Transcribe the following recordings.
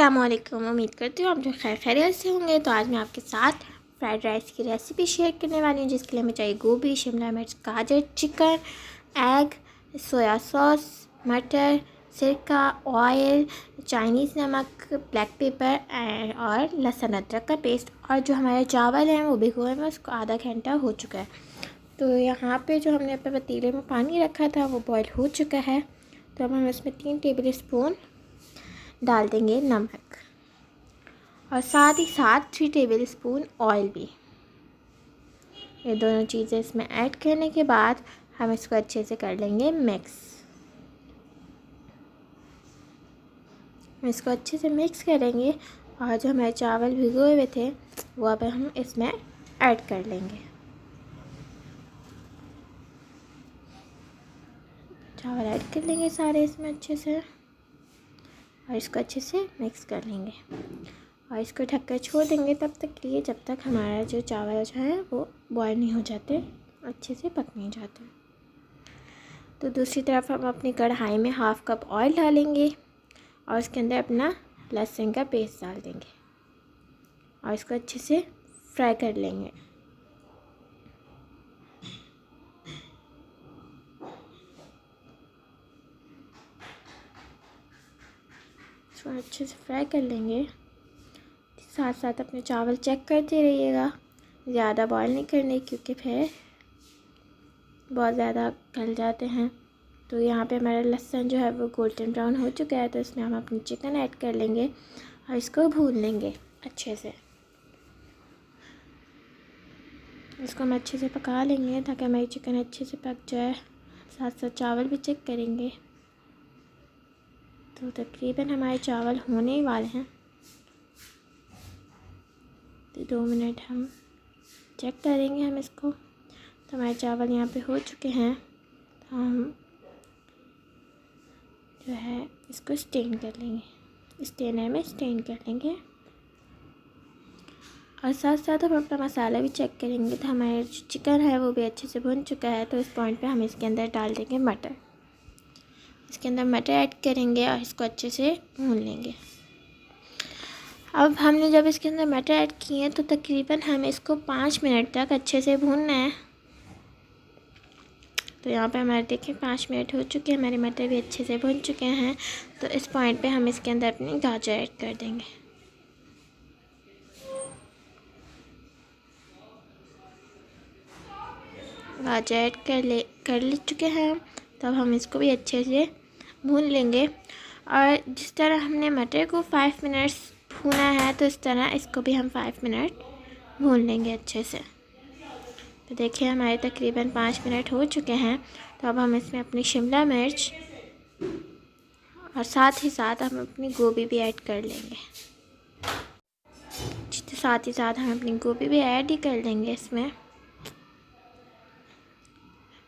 अस्सलामुअलैकुम। उम्मीद करती हूँ आप जो खैरियत से होंगे। तो आज मैं आपके साथ फ्राइड राइस की रेसिपी शेयर करने वाली हूँ, जिसके लिए हमें चाहिए गोभी, शिमला मिर्च, गाजर, चिकन, एग, सोया सॉस, मटर, सिरका, ऑयल, चाइनीज़ नमक, ब्लैक पेपर और लहसुन अदरक का पेस्ट। और जो हमारे चावल हैं वो भिगोए हुए, उसको आधा घंटा हो चुका है। तो यहाँ पे जो हमने अपने पतीले में पानी रखा था वो बॉईल हो चुका है। तो अब हम इसमें 3 टेबल स्पून डाल देंगे नमक और साथ ही साथ 3 टेबल स्पून ऑयल भी। ये दोनों चीज़ें इसमें ऐड करने के बाद हम इसको अच्छे से कर लेंगे मिक्स। इसको अच्छे से मिक्स करेंगे और जो हमारे चावल भिगोए हुए थे वो अब हम इसमें ऐड कर लेंगे। चावल ऐड कर लेंगे सारे इसमें अच्छे से और इसको अच्छे से मिक्स कर लेंगे और इसको ढककर छोड़ देंगे तब तक के लिए जब तक हमारा जो चावल जो है वो बॉयल नहीं हो जाते, अच्छे से पक नहीं जाते। तो दूसरी तरफ हम अपनी कढ़ाई में 1/2 कप ऑयल डालेंगे और उसके अंदर अपना लहसुन का पेस्ट डाल देंगे और इसको अच्छे से फ्राई कर लेंगे। इसको अच्छे से फ्राई कर लेंगे। साथ साथ अपने चावल चेक करते रहिएगा, ज़्यादा बॉयल नहीं करने, क्योंकि फिर बहुत ज़्यादा गल जाते हैं। तो यहाँ पे हमारा लहसुन जो है वो गोल्डन ब्राउन हो चुका है। तो इसमें हम अपनी चिकन ऐड कर लेंगे और इसको भून लेंगे अच्छे से। इसको हम अच्छे से पका लेंगे ताकि हमारी चिकन अच्छे से पक जाए। साथ साथ चावल भी चेक करेंगे। तो तकरीबन हमारे चावल होने ही वाले हैं। तो 2 मिनट हम चेक करेंगे हम इसको। तो हमारे चावल यहाँ पे हो चुके हैं। तो हम जो है इसको स्टेन कर लेंगे, स्टेनर में स्टेन कर लेंगे। और साथ साथ हम अपना मसाला भी चेक करेंगे। तो हमारा जो चिकन है वो भी अच्छे से भुन चुका है। तो इस पॉइंट पे हम इसके अंदर डाल देंगे मटर। इसके अंदर मटर ऐड करेंगे और इसको अच्छे से भून लेंगे। अब हमने जब इसके अंदर मटर ऐड किए हैं तो तकरीबन हमें इसको 5 मिनट तक अच्छे से भूनना है। तो यहाँ पे हमारे देखिए 5 मिनट हो चुके हैं, हमारे मटर भी अच्छे से भून चुके हैं। तो इस पॉइंट पे हम इसके अंदर अपनी गाजर ऐड कर देंगे। गाजर ऐड कर ले चुके हैं। तब हम इसको भी अच्छे से भून लेंगे। और जिस तरह हमने मटर को 5 मिनट्स भूना है तो इस तरह इसको भी हम 5 मिनट भून लेंगे अच्छे से। तो देखिए हमारे तकरीबन 5 मिनट हो चुके हैं। तो अब हम इसमें अपनी शिमला मिर्च और साथ ही साथ हम अपनी गोभी भी ऐड कर लेंगे। तो साथ ही साथ हम अपनी गोभी भी ऐड ही कर लेंगे इसमें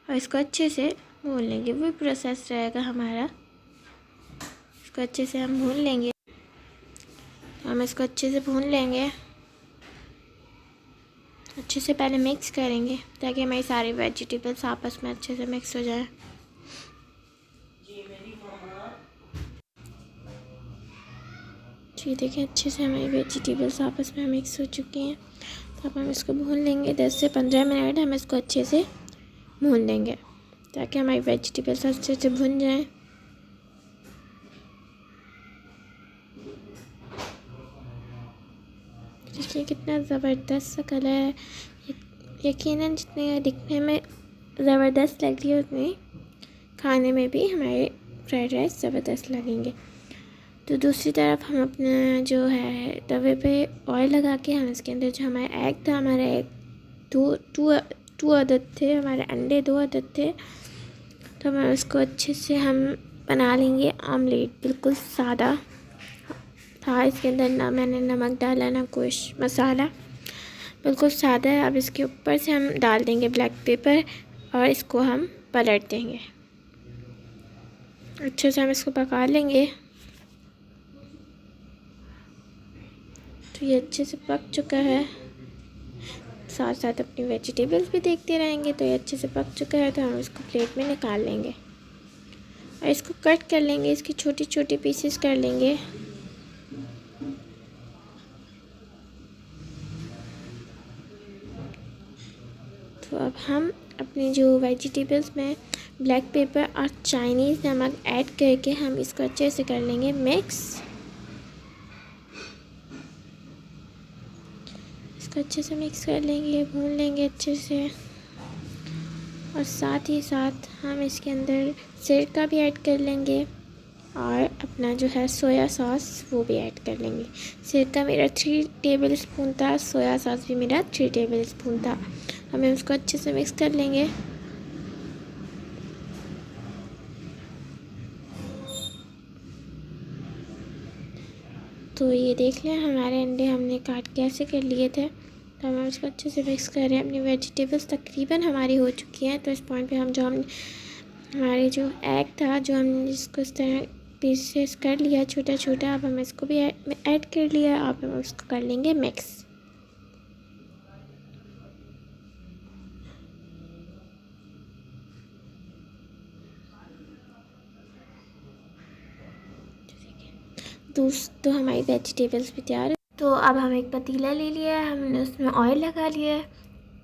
और इसको अच्छे से भून लेंगे। वही प्रोसेस रहेगा हमारा। इसको अच्छे से हम भून लेंगे। हम इसको अच्छे से भून लेंगे, अच्छे से पहले मिक्स करेंगे ताकि हमारी सारी वेजिटेबल्स आपस में अच्छे से मिक्स हो जाए। जी देखिए अच्छे से हमारी वेजिटेबल्स आपस में मिक्स हो चुकी हैं। तो अब हम इसको भून लेंगे। 10 से 15 मिनट हम इसको अच्छे से भून लेंगे ताकि हमारी वेजिटेबल्स अच्छे से भुन जाएं। देखिए कितना ज़बरदस्त सा कलर है। यकीनन जितने दिखने में ज़बरदस्त लग रही है उतनी खाने में भी हमारे फ्राइड राइस ज़बरदस्त लगेंगे। तो दूसरी तरफ हम अपना जो है तवे पे ऑयल लगा के हम इसके अंदर जो हमारा एग था, हमारा एग दो अदद थे, हमारे अंडे 2 अदद थे। तो हम इसको अच्छे से हम बना लेंगे ऑमलेट। बिल्कुल सादा था, इसके अंदर ना मैंने नमक डाला ना कुछ मसाला, बिल्कुल सादा है। अब इसके ऊपर से हम डाल देंगे ब्लैक पेपर और इसको हम पलट देंगे। अच्छे से हम इसको पका लेंगे। तो ये अच्छे से पक चुका है। साथ साथ अपनी वेजिटेबल्स भी देखते रहेंगे। तो ये अच्छे से पक चुका है। तो हम इसको प्लेट में निकाल लेंगे और इसको कट कर लेंगे। इसकी छोटी छोटी पीसेस कर लेंगे। तो अब हम अपने जो वेजिटेबल्स में ब्लैक पेपर और चाइनीज़ नमक ऐड करके हम इसको अच्छे से कर लेंगे मिक्स। इसको अच्छे से मिक्स कर लेंगे, भून लेंगे अच्छे से। और साथ ही साथ हम इसके अंदर सिरका भी ऐड कर लेंगे और अपना जो है सोया सॉस वो भी ऐड कर लेंगे। सिरका मेरा 3 टेबल स्पून था, सोया सॉस भी मेरा 3 टेबल स्पून था। हमें उसको अच्छे से मिक्स कर लेंगे। तो ये देख लें हमारे अंडे हमने काट के ऐसे कर लिए थे। तो हम उसको अच्छे से मिक्स कर रहे हैं। अपनी वेजिटेबल्स तकरीबन हमारी हो चुकी हैं। तो इस पॉइंट पे हम हमारे जो एग था, जो हमने जिसको इस तरह पीसेस कर लिया छोटा छोटा, अब हम इसको भी ऐड कर लिया। अब हम उसको कर लेंगे मिक्स। तो हमारी वेजिटेबल्स भी तैयार है। तो अब हम एक पतीला ले लिया है, हमने उसमें ऑयल लगा लिया है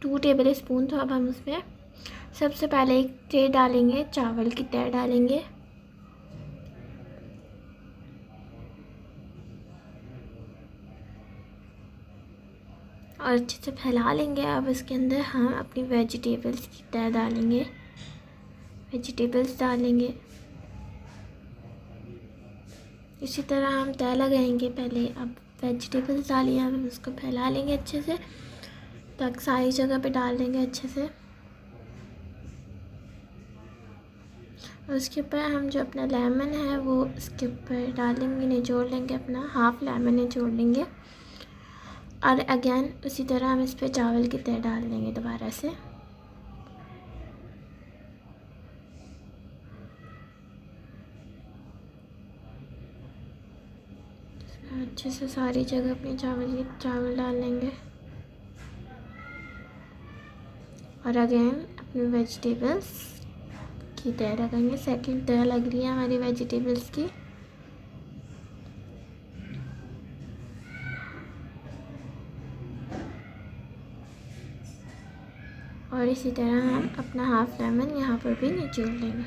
2 टेबल स्पून। तो अब हम उसमें सबसे पहले एक ट्रे डालेंगे, चावल की तय डालेंगे। और अच्छे से फैला लेंगे। अब इसके अंदर हम अपनी वेजिटेबल्स की तय डालेंगे, वेजिटेबल्स डालेंगे। इसी तरह हम तय लगाएंगे। पहले अब वेजिटेबल्स डालिए, अब हम उसको फैला लेंगे अच्छे से, तक सारी जगह पे डाल देंगे अच्छे से। और उसके ऊपर हम जो अपना लेमन है वो इसके ऊपर डालेंगे, निचोड़ लेंगे, अपना हाफ लेमन निचोड़ लेंगे। और अगेन उसी तरह हम इस पर चावल की तय डाल देंगे दोबारा से। अच्छे से सारी जगह अपने चावल डाल लेंगे। और अगेन अपनी वेजिटेबल्स की तय लगाएंगे। सेकंड तय लग रही है हमारी वेजिटेबल्स की। और इसी तरह हम अपना हाफ लेमन यहाँ पर भी निचोड़ लेंगे।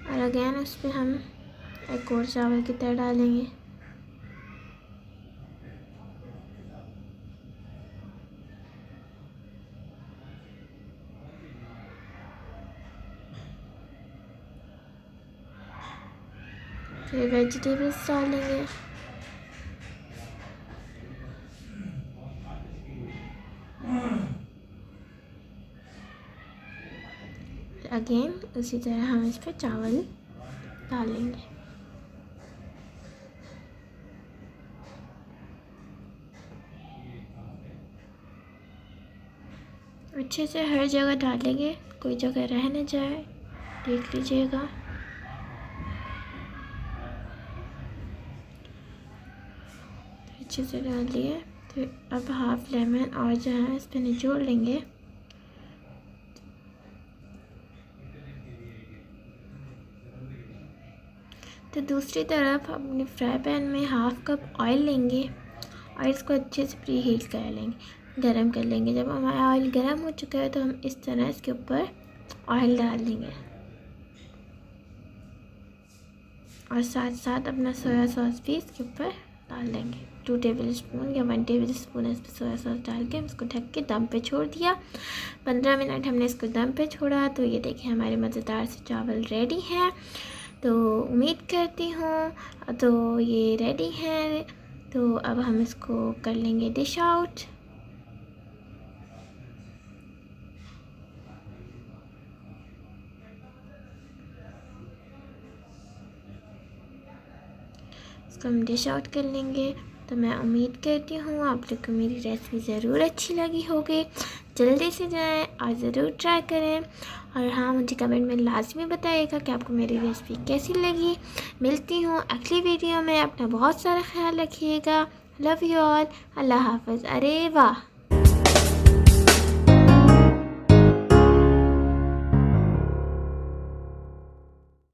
और अगेन उस पर हम एक और चावल की तय डालेंगे। फिर वेजिटेबल्स डालेंगे। अगेन उसी तरह हम इस पर चावल डालेंगे। अच्छे से हर जगह डालेंगे, कोई जगह रह न जाए, देख लीजिएगा। अच्छे से डाल दिए। तो अब हाफ लेमन और जो है इस पर निचोड़ लेंगे। तो दूसरी तरफ अपने फ्राई पैन में हाफ कप ऑयल लेंगे और इसको अच्छे से प्री हीट कर लेंगे, गरम कर लेंगे। जब हमारा ऑयल गरम हो चुका है तो हम इस तरह इसके ऊपर ऑयल डाल देंगे। और साथ साथ अपना सोया सॉस भी इसके ऊपर डाल देंगे। 2 टेबल स्पून या 1 टेबल स्पून इस पर सोया सॉस डाल के इसको ढक के दम पे छोड़ दिया। 15 मिनट हमने इसको दम पे छोड़ा। तो ये देखिए हमारे मज़ेदार से चावल रेडी हैं। तो उम्मीद करती हूँ तो ये रेडी है। तो अब हम इसको कर लेंगे डिश आउट। इसको हम डिश आउट कर लेंगे। तो मैं उम्मीद करती हूँ आप लोग को मेरी रेसिपी ज़रूर अच्छी लगी होगी। जल्दी से जाएं और ज़रूर ट्राई करें। और हाँ, मुझे कमेंट में लाजमी बताइएगा कि आपको मेरी रेसिपी कैसी लगी। मिलती हूँ अगली वीडियो में। अपना बहुत सारा ख्याल रखिएगा। Love you all. अल्लाह हाफ़िज़। अरे वाह।